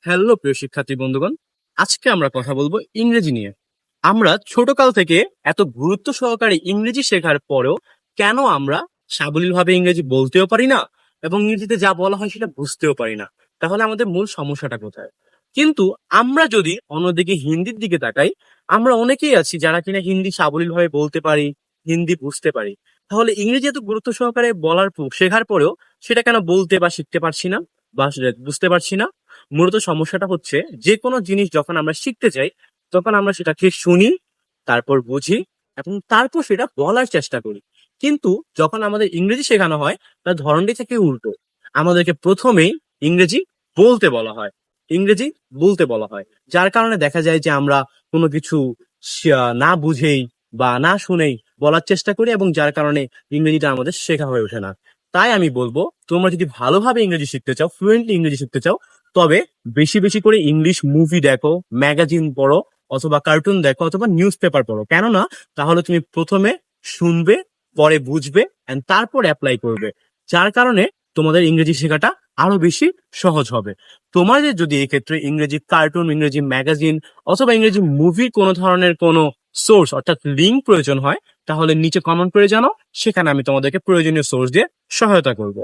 Hello প্রিয় শিক্ষার্থী বন্ধুগণ, আজকে আমরা কথা বলবো ইংরেজি নিয়ে। আমরা ছোটকাল থেকে এত গুরুত্ব সহকারে ইংরেজি শেখার পরেও কেন আমরা সাবলীলভাবে ইংরেজি বলতেও পারি না এবং ইংরেজিতে যা বলা হয় সেটা বুঝতেও পারি না? তাহলে আমাদের মূল সমস্যাটা কোথায়? কিন্তু আমরা যদি অন্যদিকে হিন্দির দিকে তাকাই, আমরা অনেকেই আছি যারা কিনা হিন্দি সাবলীলভাবে বলতে পারি, হিন্দি বুঝতে পারি। তাহলে ইংরেজি এত গুরুত্ব সহকারে শেখার পরেও সেটা কেন বলতে বা শিখতে পারছি না বা সেটা বুঝতে পারছি না? মূলত সমস্যাটা হচ্ছে, যে কোনো জিনিস যখন আমরা শিখতে চাই তখন আমরা সেটাকে শুনি, তারপর বুঝি এবং তারপর সেটা বলার চেষ্টা করি। কিন্তু যখন আমাদের ইংরেজি শেখানো হয় তার ধরনটি থেকে উল্টো। আমাদেরকে প্রথমেই ইংরেজি বলতে বলা হয়, ইংরেজি বলতে বলা হয়। যার কারণে দেখা যায় যে আমরা কোনো কিছু না বুঝেই বা না শুনেই বলার চেষ্টা করি এবং যার কারণে ইংরেজিটা আমাদের শেখা হয়ে ওঠে না। তাই আমি বলবো, তোমরা যদি ভালোভাবে ইংরেজি শিখতে চাও, ফ্লুয়েন্টলি ইংরেজি শিখতে চাও, তবে বেশি বেশি করে ইংলিশ মুভি দেখো, ম্যাগাজিন পড়ো, অথবা কার্টুন দেখো, অথবা নিউজ পেপার পড়ো। কেননা তাহলে তুমি প্রথমে শুনবে, পরে বুঝবে এন্ড তারপর অ্যাপ্লাই করবে। যার কারণে তোমাদের ইংরেজি শেখাটা আরো বেশি সহজ হবে। তোমাদের যদি এই ক্ষেত্রে ইংরেজি কার্টুন, ইংরেজি ম্যাগাজিন অথবা ইংরেজি মুভির কোনো ধরনের কোনো সোর্স অর্থাৎ লিঙ্ক প্রয়োজন হয়, তাহলে নিচে কমেন্ট করে জানাও, সেখানে আমি তোমাদেরকে প্রয়োজনীয় সোর্স দিয়ে সহায়তা করবো।